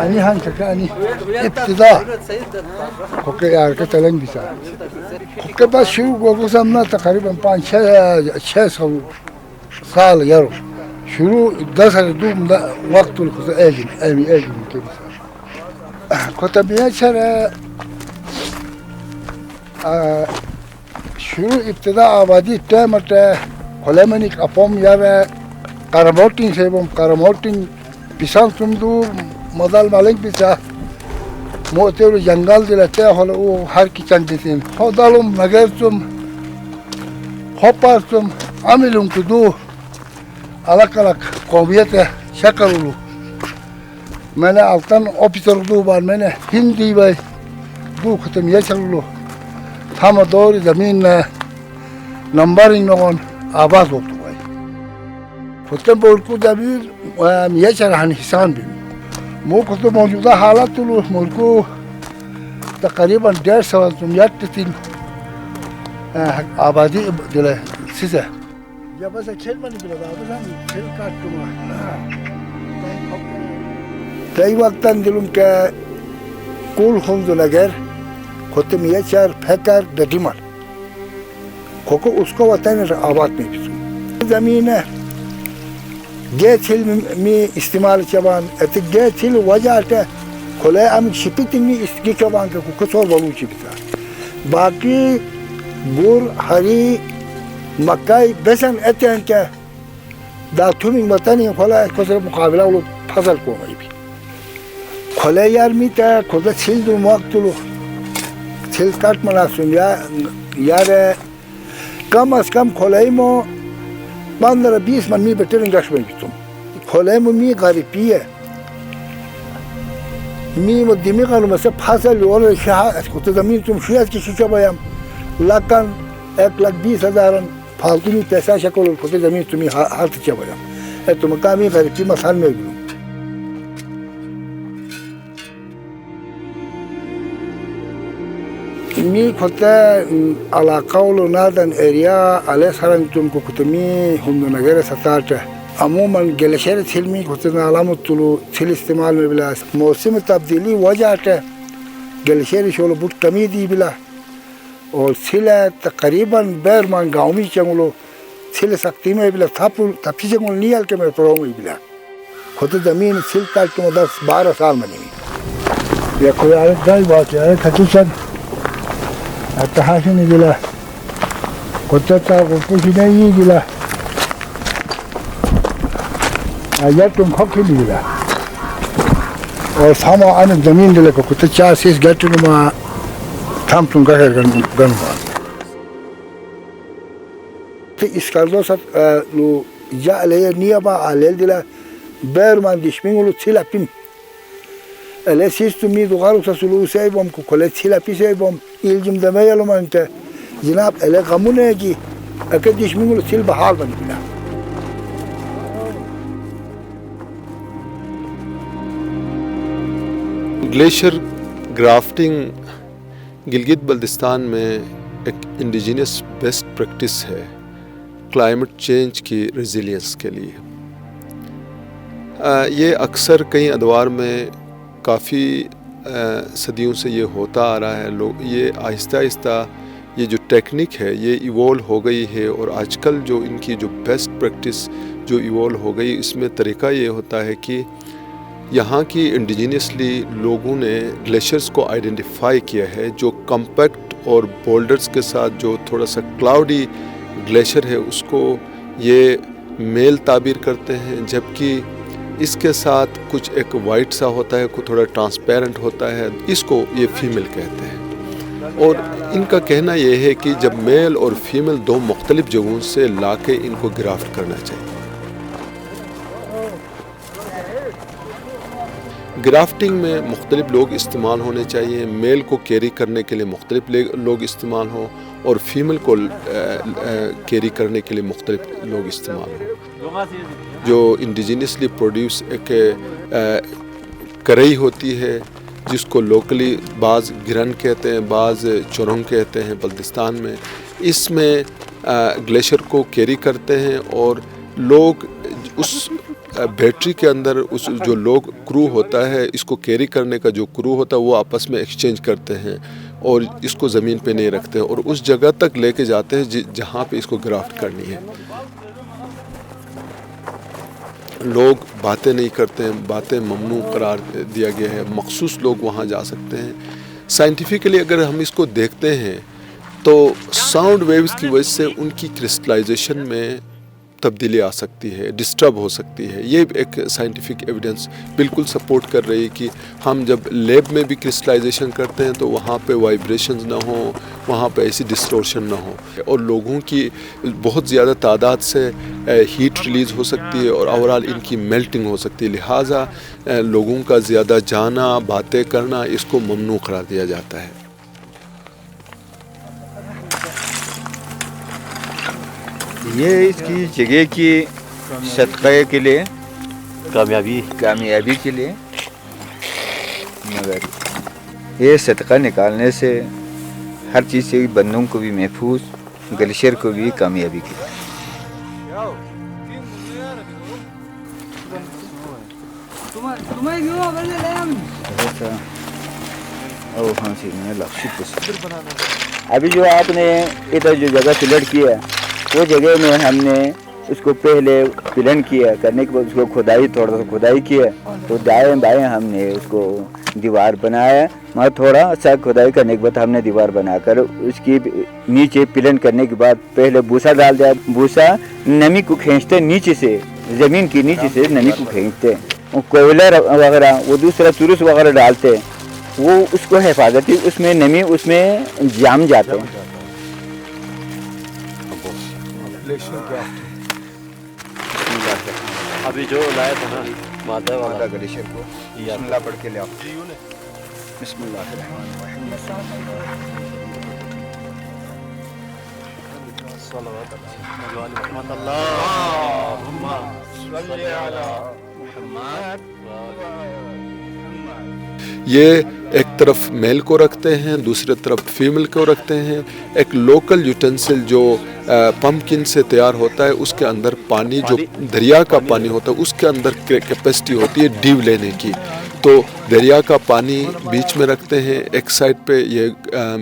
أني هنشكاني ابتداء اوكي यार के चलेंगे भी साहब ओके बस शुरू को सामना तकरीबन 5-6 साल यार शुरू 10 دوم وقت الخص اجي كده كنت بيشر شروع ابتداء آبادی تامت خلمنیک اپام یا کارموتین سیبم کارموتین پیشان سمدو مدال مالک بیچا موتور جنگل دلته حالا او هر کی چند دیدیم خدالم نگرتم خپارتم عملم کدو alak قومیت شکلولو من alttan officer دو بار من هندی بای دو ختم یشلولو tam doğru zemin numbering نگون آواز بود وای فتن بولکو دبیر میشر هن حسان بیم مو کتو موجوده حالت طول مولکو تقریبا 1.5 سال تیم آبادی دل سیزه یا بس کلمانی بلا بازم کل کارتون تای وقتن دلم که کول خوند نگر خودم یه چهار فکر دادیم کوکو उसको वतन आबाद में भी ज़मीन है गैथिल में इस्तेमाल चबान ऐसे गैथिल वजह है खुले हम शिपिटिंग में इसकी चबान के कुछ और बोलूँ चिपता बाकी गुर हरी मकाई बेसन ऐसे हैं क्या दातुमिंग बतानी खुला कुछ मुकाबला वो फसल को नहीं भी खुले यार मीता खुदा छिल दो वक्त लो छिल काट मना सुन यार कम از कम खोलाई मो 15-20 من می بترین گاش می‌کنم. खोलाई मो می غریبیه. می مدیمی کنم مثل فصل ولی شهر از کجا زمین توم شیعه کی چه بایم. لکن 1,20,000 فالتو می پیسه شکل کجا زمین تومی هر چه بایم. اتو مکامی غریبی مثال میگم. می خودت علاقه ولو نادن اریا علی سران توم کو کتمی هم نگره ستارته عموما گلشر تلمی خودت علامت طلو تل استعمال می بلا موسم تبدیلی وجهته گلشر شولو بود کمی دی بلا और सिले तकरीबन बेर मान गाँव में चंगलो सिले सकती में बिला थापी चंगल नियल के मैं पढ़ाऊँ में बिला खुद जमीन सिल काट के 10-12 साल में नहीं ये कोई आयत दाई बात है खचुचन التحاشن بلا قطتا قطشني بلا اجتم خكي بلا وسامو عن الزمين دلك قطتا سيس جاتو ما تامتون غير غنوا في اسكالدو سات لو جاء لي نيابا على دلا بيرمان دشمينو تيلابيم الاسيستو مي دوغارو تسلو سايبوم كولت تيلابي سايبوم İlgim demeyelim ente. Cenab ele gamune ki akadiş mingul sil bahal bani bila. Glacier grafting Gilgit Baltistan में एक इंडिजिनस बेस्ट प्रैक्टिस है क्लाइमेट चेंज की रेजिलियंस के लिए। ये अक्सर कई अदवार में काफ़ी सदियों से ये होता आ रहा है। लोग ये आहिस्ता आहिस्ता ये जो टेक्निक है ये इवॉल्व हो गई है और आजकल जो इनकी जो बेस्ट प्रैक्टिस जो इवॉल्व हो गई इसमें तरीका ये होता है कि यहाँ की इंडिजिनियसली लोगों ने ग्लेशियर्स को आइडेंटिफाई किया है जो कम्पैक्ट और बोल्डर्स के साथ जो थोड़ा सा क्लाउडी ग्लेशियर है उसको ये मेल ताबीर करते हैं, जबकि इसके साथ कुछ एक वाइट सा होता है, कुछ थोड़ा ट्रांसपेरेंट होता है, इसको ये फीमेल कहते हैं। और इनका कहना ये है कि जब मेल और फीमेल दो मुख्तलिफ जगहों से लाके इनको ग्राफ्ट करना चाहिए। ग्राफ्टिंग में मुख्तलिफ लोग इस्तेमाल होने चाहिए, मेल को कैरी करने के लिए मुख्तलिफ लोग इस्तेमाल हों और फीमेल को कैरी करने के लिए मुख्तलिफ लोग इस्तेमाल हों। जो इंडिजिनसली प्रोड्यूस एक करई होती है जिसको लोकली बाज़ गिरन कहते हैं, बाज़ चुरंग कहते हैं बल्तिस्तान में, इसमें ग्लेशियर को कैरी करते हैं और लोग उस बैटरी के अंदर उस जो लोग क्रू होता है, इसको कैरी करने का जो क्रू होता है वो आपस में एक्सचेंज करते हैं और इसको ज़मीन पे नहीं रखते और उस जगह तक लेके जाते हैं जहाँ पे इसको ग्राफ्ट करनी है। लोग बातें नहीं करते हैं, बातें ममनू करार दिया गया है, मखसूस लोग वहाँ जा सकते हैं। साइंटिफिकली अगर हम इसको देखते हैं तो साउंड वेव्स की वजह से उनकी क्रिस्टलाइजेशन में तब्दीली आ सकती है, डिस्टर्ब हो सकती है। ये एक साइंटिफिक एविडेंस बिल्कुल सपोर्ट कर रही है कि हम जब लैब में भी क्रिस्टलाइजेशन करते हैं तो वहाँ पे वाइब्रेशंस ना हो, वहाँ पे ऐसी डिस्टोर्शन ना हो और लोगों की बहुत ज़्यादा तादाद से हीट रिलीज़ हो सकती है और ओवरऑल इनकी मेल्टिंग हो सकती है। लिहाजा लोगों का ज़्यादा जाना, बातें करना, इसको ममनू करार दिया जाता है। ये इसकी जगह की सदक़े के लिए, कामयाबी के लिए, मगर ये सदक़ा निकालने से हर चीज़ से बंदों को भी महफूज, ग्लेशियर को भी कामयाबी की। अभी जो आपने इधर जो जगह सिलेक्ट किया वो जगह में हमने उसको पहले प्लान किया, करने के बाद उसको थोड़ा सा खुदाई किया तो दाएं बाएं हमने उसको दीवार बनाया। मगर थोड़ा सा खुदाई करने के बाद हमने दीवार बनाकर उसकी नीचे प्लान करने के बाद पहले भूसा डाल दिया। भूसा नमी को खींचते, नीचे से ज़मीन के नीचे से नमी को खींचते, और कोयला वगैरह वो दूसरा चुरुस वगैरह डालते, वो उसको हिफाजती, उसमें नमी उसमें जाम जाते हैं। अभी जो लाया था ना मादा वाला ग्लेशियर को, बिस्मिल्लाह पढ़ के ले आओ। बिस्मिल्लाह। ये एक तरफ मेल को रखते हैं, दूसरी तरफ फीमेल को रखते हैं। एक लोकल यूटेंसिल जो पम्पकिन से तैयार होता है, उसके अंदर पानी, जो दरिया का पानी होता है, उसके अंदर कैपेसिटी होती है डीव लेने की। तो दरिया का पानी बीच में रखते हैं, एक साइड पे ये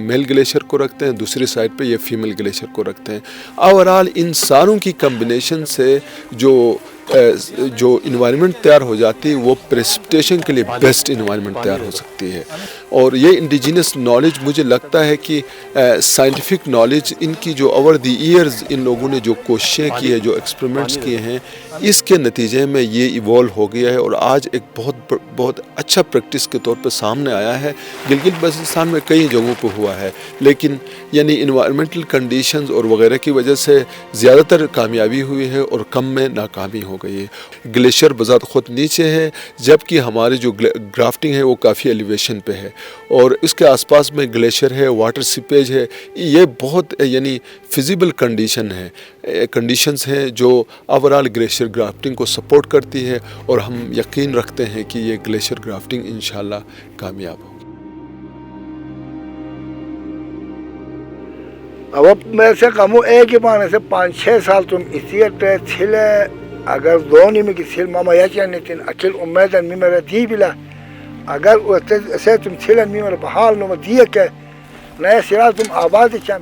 मेल ग्लेशियर को रखते हैं, दूसरी साइड पे ये फीमेल ग्लेशियर को रखते हैं। ओवरऑल इन सारों की कम्बिनेशन से जो इन्वायरमेंट तैयार हो जाती है वो प्रेसिपिटेशन के लिए बेस्ट इन्वायरमेंट तैयार हो सकती है। और ये इंडिजिनस नॉलेज, मुझे लगता है कि साइंटिफिक नॉलेज इनकी जो ओवर द ईयर्स इन लोगों ने जो कोशिशें की है, जो एक्सपेरिमेंट्स किए हैं, इसके नतीजे में ये इवॉल्व हो गया है और आज एक बहुत अच्छा प्रैक्टिस के तौर पे सामने आया है। गिलगित बाल्टिस्तान में कई जगहों पे हुआ है, लेकिन यानी इन्वायरमेंटल कंडीशंस और वगैरह की वजह से ज़्यादातर कामयाबी हुई है और कम में नाकामी हो गई है। ग्लेशियर बज़ात ख़ुद नीचे है, जबकि हमारी जो ग्राफ्टिंग है वो काफ़ी एलिवेशन पे है और इसके आसपास में ग्लेशियर है, वाटर सीपेज है। ये बहुत यानी फिजिबल कंडीशंस हैं जो ओवरऑल ग्लेशियर ग्राफ्टिंग को सपोर्ट करती है और हम यकीन रखते हैं कि ये ग्लेशियर ग्राफ्टिंग इंशाल्लाह कामयाब होगी। अब मैं से कमो एक ही पाने से 5-6 साल तुम इसी छिले अगर दोनों में की छिल मामा या चाहे नहीं अखिल उम्मीद में मेरा दी बिला अगर से तुम छिलन में मेरा बहाल नो दिए के नया सिरा तुम आबाद चाह